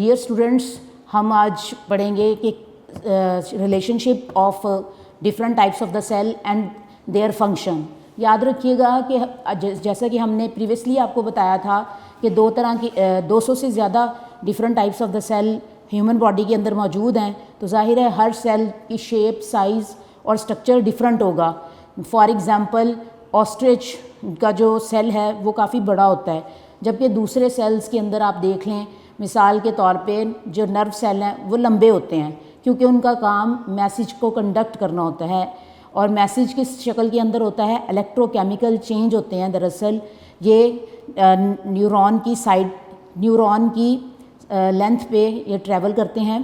Dear students, हम आज पढ़ेंगे कि relationship of different types of the cell and their function. याद रखिएगा कि जैसा कि हमने प्रीवियसली आपको बताया था कि 200 से ज़्यादा different types of the cell human body के अंदर मौजूद हैं, तो जाहिर है हर सेल की शेप, साइज़ और स्ट्रक्चर डिफरेंट होगा। फॉर एग्ज़ाम्पल ऑस्ट्रिच का जो सेल है वो काफ़ी बड़ा होता है, जबकि दूसरे सेल्स के अंदर आप देख लें, मिसाल के तौर पे जो नर्व सेल हैं वो लंबे होते हैं, क्योंकि उनका काम मैसेज को कंडक्ट करना होता है और मैसेज किस शक्ल के अंदर होता है, इलेक्ट्रोकेमिकल चेंज होते हैं। दरअसल ये न्यूरॉन की लेंथ पे ये ट्रैवल करते हैं।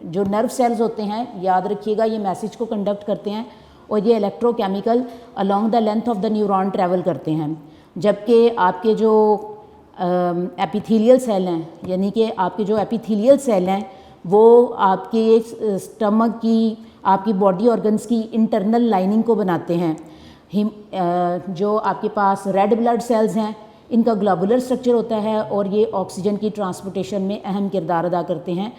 जो नर्व सेल्स होते हैं, याद रखिएगा, ये मैसेज को कंडक्ट करते हैं और ये electrochemical along the length of the neuron travel करते हैं। जबकि आपके जो एपिथेलियल सेल हैं, यानी कि आपके जो एपिथेलियल सेल हैं वो आपके स्टमक की, आपकी बॉडी ऑर्गन्स की इंटरनल लाइनिंग को बनाते हैं। जो आपके पास रेड ब्लड सेल्स हैं, इनका ग्लोबुलर स्ट्रक्चर होता है और ये ऑक्सीजन की ट्रांसपोर्टेशन में अहम किरदार अदा करते हैं।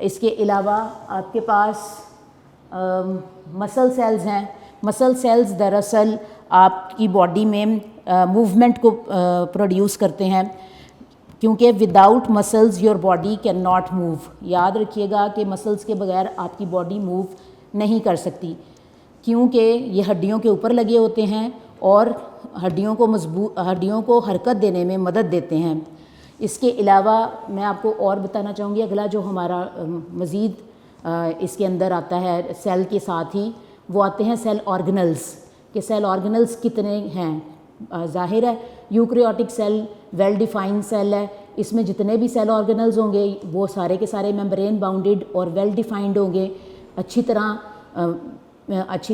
इसके अलावा आपके पास मसल सेल्स हैं। मसल सेल्स दरअसल आपकी बॉडी में मूवमेंट को प्रोड्यूस करते हैं, क्योंकि without muscles your body can not move. याद रखिएगा कि मसल्स के बगैर आपकी बॉडी मूव नहीं कर सकती, क्योंकि ये हड्डियों के ऊपर लगे होते हैं और हड्डियों को हरकत देने में मदद देते हैं। इसके अलावा मैं आपको और बताना चाहूँगी, अगला जो हमारा मज़ीद इसके अंदर आता है सेल के साथ ही, वो आते हैं सेल ऑर्गेनल्स। कि सेल ऑर्गेनल्स कितने हैं। जाहिर है eukaryotic cell well defined cell है, इसमें जितने भी सेल ऑर्गेनल्स होंगे वो सारे के सारे मेम्ब्रेन बाउंडेड और वेल डिफाइंड होंगे। अच्छी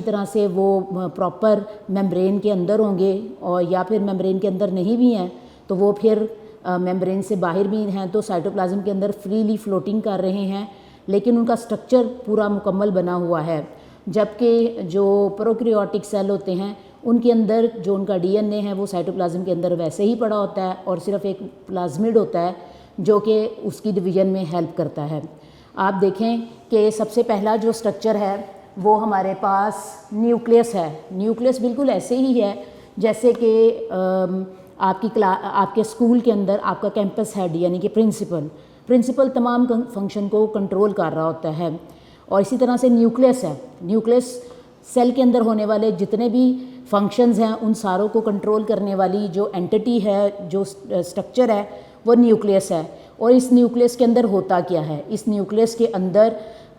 तरह से वो प्रॉपर मेम्ब्रेन के अंदर होंगे, और या फिर मेम्ब्रेन के अंदर नहीं भी हैं तो वो फिर मेम्ब्रेन से बाहर भी हैं, तो साइटोप्लाज्म के अंदर फ्रीली फ्लोटिंग कर रहे हैं, लेकिन उनका स्ट्रक्चर पूरा मुकम्मल बना हुआ है। जबकि जो प्रोकैरियोटिक सेल होते हैं उनके अंदर जो उनका डीएनए है वो साइटोप्लाज्म के अंदर वैसे ही पड़ा होता है, और सिर्फ एक प्लाज्मिड होता है जो कि उसकी डिवीज़न में हेल्प करता है। आप देखें कि सबसे पहला जो स्ट्रक्चर है वो हमारे पास न्यूक्लियस है। न्यूक्लियस बिल्कुल ऐसे ही है जैसे कि आपके स्कूल के अंदर आपका कैंपस हेड यानी कि प्रिंसिपल तमाम फंक्शन को कंट्रोल कर रहा होता है, और इसी तरह से न्यूक्लियस है। न्यूक्लियस सेल के अंदर होने वाले जितने भी फंक्शंस हैं उन सारों को कंट्रोल करने वाली जो एंटिटी है, जो स्ट्रक्चर है, वो न्यूक्लियस है। और इस न्यूक्लियस के अंदर होता क्या है, इस न्यूक्लियस के अंदर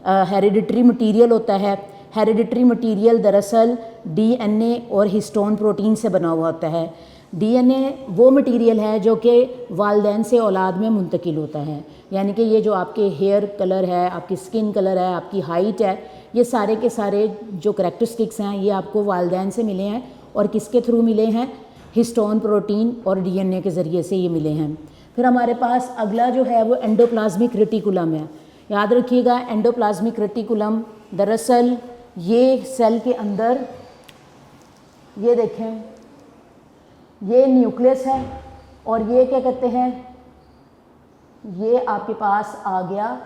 हेरिडिटरी मटीरियल होता है। हेरिडिटरी मटीरियल दरअसल डीएनए और हिस्टोन प्रोटीन से बना हुआ होता है। डीएनए वो मटीरियल है जो कि वालिदैन से औलाद में मुंतकिल होता है, यानी कि ये जो आपके हेयर कलर है, आपकी स्किन कलर है, आपकी हाइट है, ये सारे के सारे जो करैक्टरिस्टिक्स हैं ये आपको वालिदैन से मिले हैं। और किसके थ्रू मिले हैं, हिस्टोन प्रोटीन और डीएनए के ज़रिए से ये मिले हैं। फिर हमारे पास अगला जो है वो एंडोप्लाज्मिक रेटिकुलम है। याद रखिएगा एंडोप्लाज्मिक रेटिकुलम दरअसल ये सेल के अंदर, ये देखें, ये न्यूक्लियस है और ये क्या कहते हैं, ये आपके पास आ गया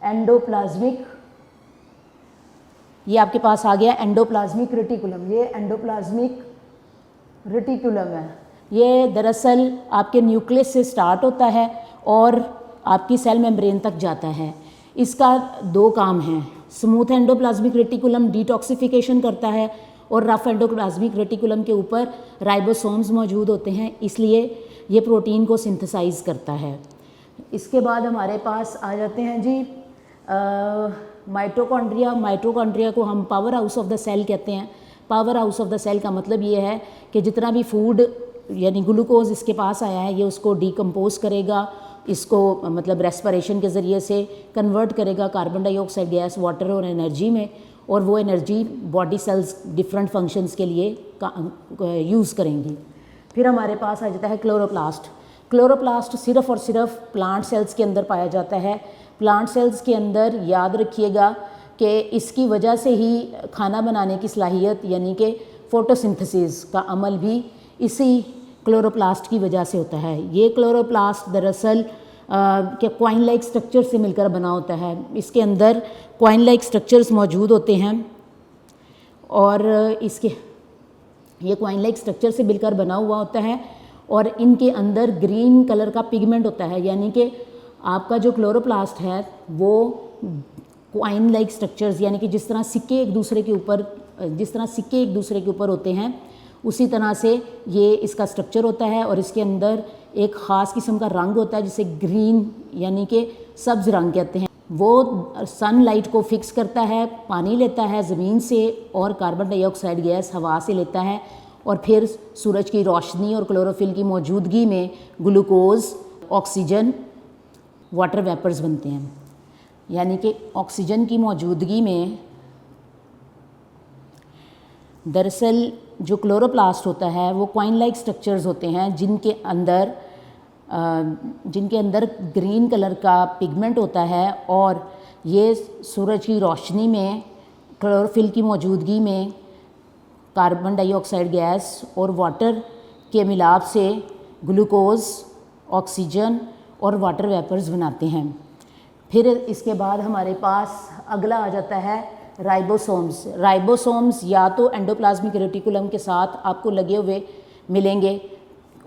एंडोप्लाज्मिक, ये आपके पास आ गया एंडोप्लाज्मिक रेटिकुलम। ये एंडोप्लाज्मिक रेटिकुलम है, ये दरअसल आपके न्यूक्लियस से स्टार्ट होता है और आपकी सेल मेम्ब्रेन तक जाता है। इसका दो काम हैं, स्मूथ एंडोप्लाज्मिक रेटिकुलम डिटॉक्सिफिकेशन करता है और रफ एंडोप्लाज्मिक रेटिकुलम के ऊपर राइबोसोम्स मौजूद होते हैं, इसलिए ये प्रोटीन को सिंथेसाइज करता है। इसके बाद हमारे पास आ जाते हैं जी माइटोकॉन्ड्रिया। माइटोकॉन्ड्रिया को हम power house of the cell कहते हैं। Power house of the cell का मतलब ये है कि जितना भी फूड यानी ग्लूकोज इसके पास आया है ये उसको डिकम्पोज करेगा, इसको मतलब रेस्पिरेशन के ज़रिए से कन्वर्ट करेगा कार्बन डाइऑक्साइड गैस, वाटर और एनर्जी में, और वो energy body cells different functions के लिए यूज़ करेंगी। फिर हमारे पास आ जाता है क्लोरोप्लास्ट। क्लोरोप्लास्ट सिर्फ़ और सिर्फ प्लांट सेल्स के अंदर पाया जाता है। प्लांट सेल्स के अंदर याद रखिएगा कि इसकी वजह से ही खाना बनाने की सलाहियत यानी कि फोटोसिंथेसिस का अमल भी इसी क्लोरोप्लास्ट की वजह से होता है। ये क्लोरोप्लास्ट दरअसल कि कॉइन लाइक स्ट्रक्चर से मिलकर बना होता है। इसके अंदर कॉइन लाइक स्ट्रक्चर्स मौजूद होते हैं और इसके ये कॉइन लाइक स्ट्रक्चर से मिलकर बना हुआ होता है और इनके अंदर ग्रीन कलर का पिगमेंट होता है, यानी कि आपका जो क्लोरोप्लास्ट है वो कॉइन लाइक स्ट्रक्चर्स, यानी कि जिस तरह सिक्के एक दूसरे के ऊपर होते हैं उसी तरह से ये इसका स्ट्रक्चर होता है और इसके अंदर एक ख़ास किस्म का रंग होता है जिसे ग्रीन यानी कि सब्ज़ रंग कहते हैं। वो सनलाइट को फिक्स करता है, पानी लेता है ज़मीन से और कार्बन डाइऑक्साइड गैस हवा से लेता है और फिर सूरज की रोशनी और क्लोरोफिल की मौजूदगी में ग्लूकोज, ऑक्सीजन, वाटर वेपर्स बनते हैं। यानी कि ऑक्सीजन की मौजूदगी में दरअसल जो क्लोरोप्लास्ट होता है वो कॉइन लाइक स्ट्रक्चर्स होते हैं जिनके अंदर ग्रीन कलर का पिगमेंट होता है और ये सूरज की रोशनी में क्लोरोफिल की मौजूदगी में कार्बन डाइऑक्साइड गैस और वाटर के मिलाप से ग्लूकोज, ऑक्सीजन और वाटर वेपर्स बनाते हैं। फिर इसके बाद हमारे पास अगला आ जाता है राइबोसोम्स। राइबोसोम्स या तो एंडोप्लाज्मिक रेटिकुलम के साथ आपको लगे हुए मिलेंगे,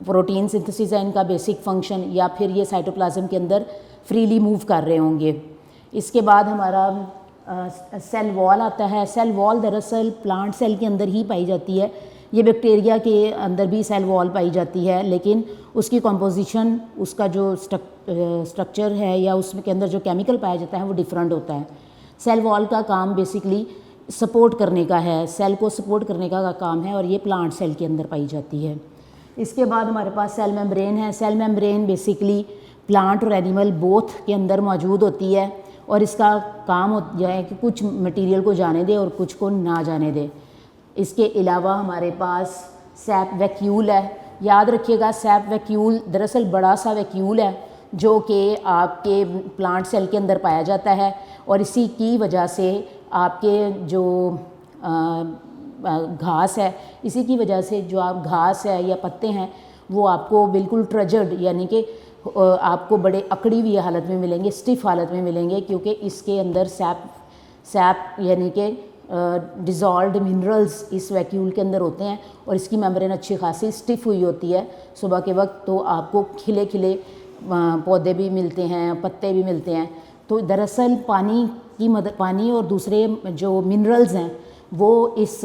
प्रोटीन सिंथेसिस है इनका बेसिक फंक्शन, या फिर ये साइटोप्लाज्म के अंदर फ्रीली मूव कर रहे होंगे। इसके बाद हमारा सेल वॉल आता है। सेल वॉल दरअसल प्लांट सेल के अंदर ही पाई जाती है, ये बैक्टीरिया के अंदर भी सेल वॉल पाई जाती है, लेकिन उसकी कंपोजिशन, उसका जो स्ट्रक्चर है या उसके अंदर जो केमिकल पाया जाता है वो डिफरेंट होता है। सेल वॉल का काम बेसिकली सपोर्ट करने का है, सेल को सपोर्ट करने का काम है और ये प्लांट सेल के अंदर पाई जाती है। इसके बाद हमारे पास सेल मेम्ब्रेन है। सेल मेम्ब्रेन बेसिकली प्लांट और एनिमल बोथ के अंदर मौजूद होती है और इसका काम हो जाए कि कुछ मटेरियल को जाने दे और कुछ को ना जाने दे। इसके अलावा हमारे पास सैप वैक्यूल है। याद रखिएगा सैप वैक्यूल दरअसल बड़ा सा वैक्यूल है जो कि आपके प्लांट सेल के अंदर पाया जाता है और इसी की वजह से आपके जो घास है, इसी की वजह से जो आप घास है या पत्ते हैं वो आपको बिल्कुल ट्रजर्ड यानी कि आपको बड़े अकड़ी हुई हालत में मिलेंगे, स्टिफ हालत में मिलेंगे, क्योंकि इसके अंदर सैप यानी कि डिज़ोल्व्ड मिनरल्स इस वैक्यूल के अंदर होते हैं और इसकी मेम्ब्रेन अच्छी खासी स्टिफ हुई होती है। सुबह के वक्त तो आपको खिले खिले पौधे भी मिलते हैं, पत्ते भी मिलते हैं। तो दरअसल पानी और दूसरे जो मिनरल्स हैं वो इस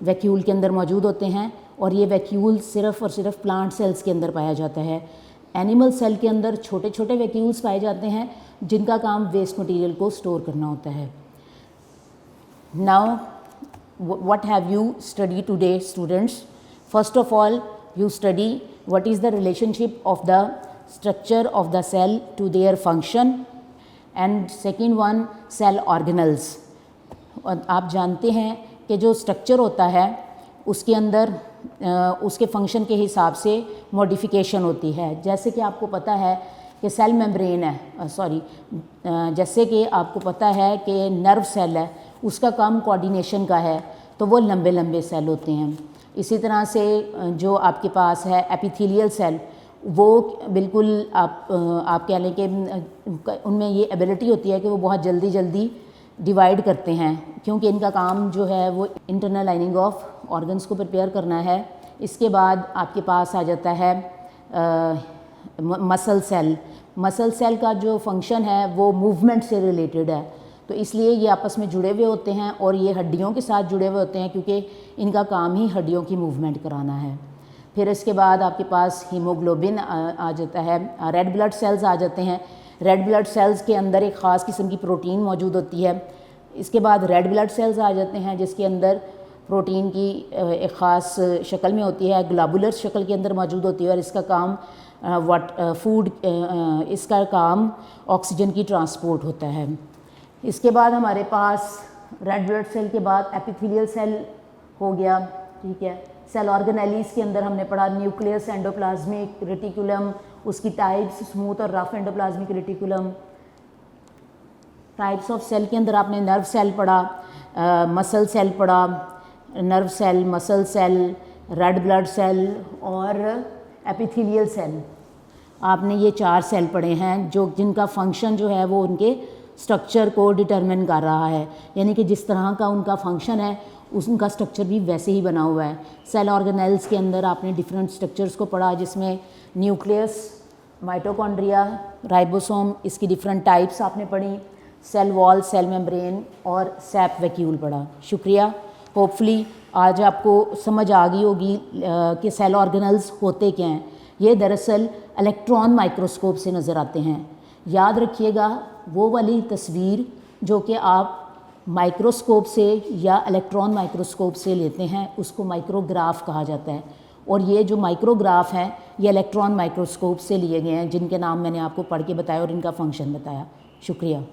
वैक्यूल के अंदर मौजूद होते हैं और ये वैक्यूल सिर्फ़ और सिर्फ प्लांट सेल्स के अंदर पाया जाता है। एनिमल सेल के अंदर छोटे छोटे वैक्यूल्स पाए जाते हैं जिनका काम वेस्ट मटेरियल को स्टोर करना होता है। Now what have you studied today, students? First of all, you study what is the relationship of the structure of the cell to their function, and second one cell organelles. और आप जानते हैं कि जो structure होता है उसके अंदर उसके फंक्शन के हिसाब से मॉडिफिकेशन होती है। जैसे कि आपको पता है कि सेल मेम्ब्रेन है, जैसे कि आपको पता है कि नर्व सेल है, उसका काम कोऑर्डिनेशन का है, तो वो लंबे लंबे सेल होते हैं। इसी तरह से जो आपके पास है एपिथेलियल सेल, वो बिल्कुल आप कह लें कि उनमें ये एबिलिटी होती है कि वो बहुत जल्दी जल्दी डिवाइड करते हैं, क्योंकि इनका काम जो है वो इंटरनल लाइनिंग ऑफ ऑर्गन्स को प्रिपेयर करना है। इसके बाद आपके पास आ जाता है मसल सेल। मसल सेल का जो फंक्शन है वो मूवमेंट से रिलेटेड है, तो इसलिए ये आपस में जुड़े हुए होते हैं और ये हड्डियों के साथ जुड़े हुए होते हैं क्योंकि इनका काम ही हड्डियों की मूवमेंट कराना है। फिर इसके बाद आपके पास हीमोग्लोबिन आ जाता है, रेड ब्लड सेल्स आ जाते हैं। रेड ब्लड सेल्स के अंदर एक ख़ास किस्म की प्रोटीन मौजूद होती है। इसके बाद रेड ब्लड सेल्स आ जाते हैं जिसके अंदर प्रोटीन की एक ख़ास शक्ल में होती है, ग्लोबुलर शक्ल के अंदर मौजूद होती है और इसका काम इसका काम ऑक्सीजन की ट्रांसपोर्ट होता है। इसके बाद हमारे पास रेड ब्लड सेल के बाद एपिथेलियल सेल हो गया, ठीक है। सेल ऑर्गेनेलिस के अंदर हमने पढ़ा न्यूक्लियस, एंडोप्लाज्मिक रेटिकुलम, उसकी टाइप्स, स्मूथ और rough endoplasmic reticulum. Types of cell के अंदर आपने नर्व सेल पढ़ा, मसल सेल पढ़ा, nerve cell, muscle cell, red blood cell और एपिथेलियल सेल। आपने ये 4 सेल पढ़े हैं जो जिनका फंक्शन जो है वो उनके स्ट्रक्चर को डिटरमिन कर रहा है, यानी कि जिस तरह का उनका फंक्शन है उनका स्ट्रक्चर भी वैसे ही बना हुआ है। सेल ऑर्गेनेल्स के अंदर आपने डिफरेंट स्ट्रक्चर्स को पढ़ा, जिसमें न्यूक्लियस, माइटोकॉन्ड्रिया, राइबोसोम, इसकी डिफरेंट टाइप्स आपने पढ़ी, सेल वॉल, सेल मेम्ब्रेन और सैप वैक्यूल पढ़ा। शुक्रिया। होपफुली आज आपको समझ आ गई होगी कि सेल ऑर्गेनेल्स होते क्या हैं। ये दरअसल इलेक्ट्रॉन माइक्रोस्कोप से नज़र आते हैं। याद रखिएगा वो वाली तस्वीर जो कि आप माइक्रोस्कोप से या इलेक्ट्रॉन माइक्रोस्कोप से लेते हैं उसको माइक्रोग्राफ कहा जाता है, और ये जो माइक्रोग्राफ हैं ये इलेक्ट्रॉन माइक्रोस्कोप से लिए गए हैं जिनके नाम मैंने आपको पढ़ के बताया और इनका फंक्शन बताया। शुक्रिया।